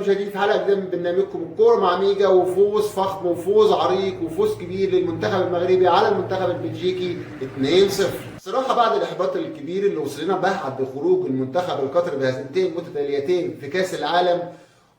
المشاهدين في حلقه جديده من برنامجكم الكوره مع ميجا، وفوز فخم وفوز عريق وفوز كبير للمنتخب المغربي على المنتخب البلجيكي 2-0. صراحه بعد الاحباط الكبير اللي وصلنا بعد خروج المنتخب القطري بهزيمتين متتاليتين في كاس العالم،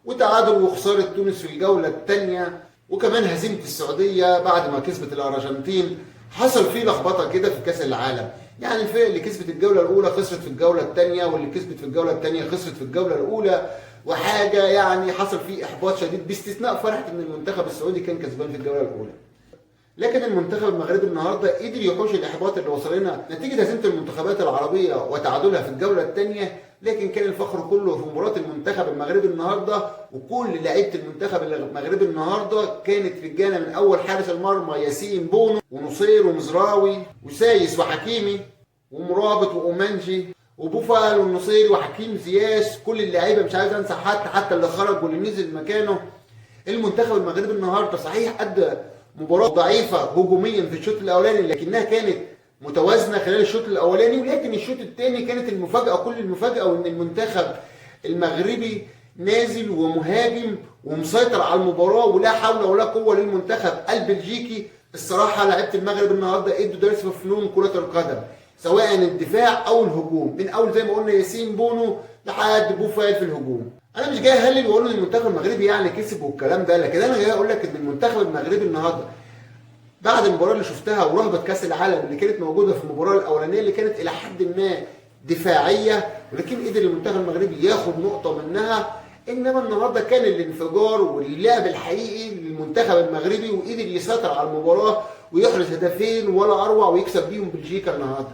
وتعادل وخساره تونس في الجوله الثانيه، وكمان هزيمه السعوديه بعد ما كسبت الارجنتين، حصل فيه لخبطه كده في كاس العالم. يعني الفرق اللي كسبت الجوله الاولى خسرت في الجوله الثانيه، واللي كسبت في الجوله الثانيه خسرت في الجوله الاولى، وحاجه يعني حصل فيه احباط شديد، باستثناء فرحه ان المنتخب السعودي كان كسبان في الجوله الاولى. لكن المنتخب المغربي النهارده قدر يحوش الاحباط اللي وصل لنا نتيجه هزيمه المنتخبات العربيه وتعادلها في الجوله الثانيه. لكن كان الفخر كله في مباراه المنتخب المغربي النهارده، وكل لعيبه المنتخب المغربي النهارده كانت رجاله، من اول حارس المرمى ياسين بونو ونصير ومزراوي وسايس وحكيمي ومرابط واومانجي وبوفال والنصيري وحكيم زياش، كل اللعيبه مش عايز انسى حتى اللي خرج واللي نزل مكانه. المنتخب المغربي النهارده صحيح ادى مباراه ضعيفه هجوميا في الشوط الاولاني، لكنها كانت متوازنه خلال الشوط الاولاني، ولكن الشوط الثاني كانت المفاجاه، كل المفاجاه وان المنتخب المغربي نازل ومهاجم ومسيطر على المباراه، ولا حول ولا قوه للمنتخب البلجيكي. الصراحه لعيبه المغرب النهارده ادوا درس في فنون كره القدم، سواء الدفاع او الهجوم، من اول زي ما قلنا ياسين بونو لحد بوفال في الهجوم. انا مش جاي اهلل واقول ان المنتخب المغربي يعني كسب والكلام ده، لكن انا جاي اقول لك ان المنتخب المغربي النهارده بعد المباراه اللي شفتها ورهبه كاس العالم اللي كانت موجوده في المباراه الاولانيه اللي كانت الى حد ما دفاعيه، ولكن قدر المنتخب المغربي ياخد نقطه منها. انما النهارده كان الانفجار واللعب الحقيقي للمنتخب المغربي، وقدر يسيطر على المباراه ويحرز هدفين ولا اروع ويكسب بيهم بلجيكا النهارده.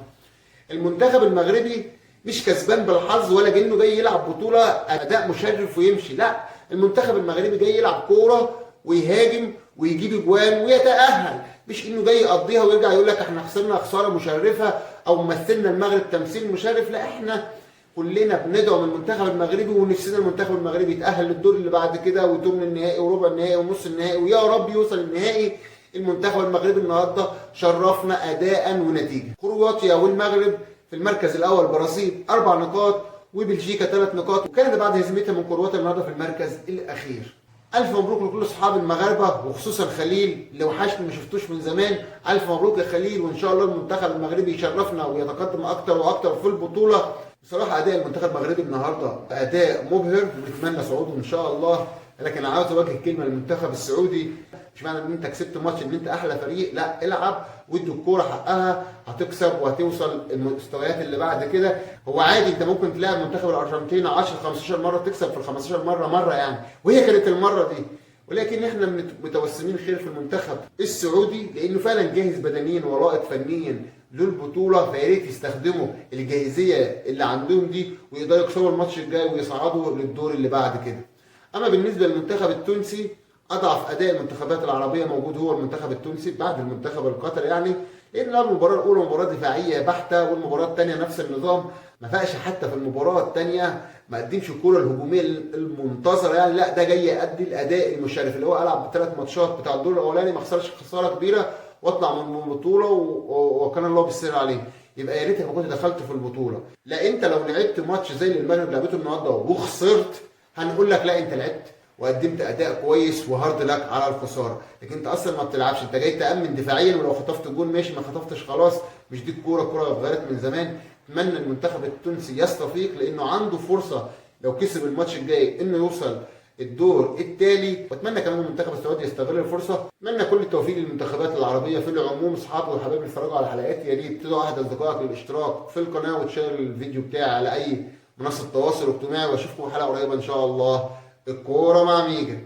المنتخب المغربي مش كسبان بالحظ ولا كأنه جاي يلعب بطوله اداء مشرف ويمشي، لا، المنتخب المغربي جاي يلعب كوره ويهاجم ويجيب اجوان ويتاهل، مش انه جاي يقضيها ويرجع يقول لك احنا خسرنا خساره مشرفه او مثلنا المغرب تمثيل مشرف. لا، احنا كلنا بندعم المنتخب المغربي ونفسنا المنتخب المغربي يتاهل للدور اللي بعد كده وثمن النهائي وربع النهائي ونص النهائي، ويا رب يوصل النهائي. المنتخب المغربي النهارده شرفنا اداء ونتيجه. كرواتيا والمغرب في المركز الاول، برازيل 4 نقاط وبلجيكا 3 نقاط، وكندا بعد هزيمتها من كرواتيا النهارده في المركز الاخير. الف مبروك لكل اصحاب المغاربه، وخصوصا خليل اللي وحشني ما شفتوش من زمان. الف مبروك يا خليل، وان شاء الله المنتخب المغربي يشرفنا ويتقدم اكتر واكتر في البطوله. بصراحه اداء المنتخب المغربي النهارده اداء مبهر، ونتمنى صعوده ان شاء الله. لكن عاوز اوجه كلمه للمنتخب السعودي، مش معنى ان انت كسبت ماتش ان انت احلى فريق، لا، العب وادي الكوره حقها، هتكسب وهتوصل المستويات اللي بعد كده. هو عادي انت ممكن تلاعب منتخب الارجنتين 10 15 مره تكسب في ال 15 مره يعني، وهي كانت المره دي. ولكن احنا متوسمين خير في المنتخب السعودي لانه فعلا جاهز بدنيا ولائق فنيا للبطوله، فيا ريت يستخدموا الجاهزيه اللي عندهم دي ويقدروا يكسبوا الماتش الجاي ويصعدوا للدور اللي بعد كده. اما بالنسبه للمنتخب التونسي، اضعف اداء المنتخبات العربيه موجود هو المنتخب التونسي بعد المنتخب القطري، يعني لان المباراه الاولى مباراه دفاعيه بحته، والمباراه الثانيه نفس النظام، ما فاقش حتى في المباراه الثانيه ما قدمش الكوره الهجوميه المنتظره يعني، لا، ده جاي يأدي الاداء المشرف اللي هو العب ب3 ماتشات بتاع الدور الاولاني ما خسرش خساره كبيره واطلع من البطوله وكان الله بالسر عليه. يبقى يا ريتك ما كنت دخلت في البطوله. لا، انت لو لعبت ماتش زي اللي المغرب لعبته النهارده وخسرت هنقول لك لا انت لعبت وقدمت اداء كويس وهارد لك على الخساره، لكن انت اصلا ما بتلعبش، انت جاي تامن دفاعيا، ولو خطفت جول ماشي، ما خطفتش خلاص، مش دي الكوره اتغيرت من زمان. اتمنى المنتخب التونسي يستفيق لانه عنده فرصه لو كسب الماتش الجاي انه يوصل الدور التالي، واتمنى كمان المنتخب السعودي يستغل الفرصه. اتمنى كل التوفيق للمنتخبات العربيه في العموم. اصحابي وحبايبي اللي اتفرجوا على الحلقات يا ريت تدعوا احد اصدقائك للاشتراك في القناه وتشير الفيديو بتاعي على اي منصه تواصل اجتماعي، واشوفكم حلقه قريبه ان شاء الله. الكوره مع ميجا.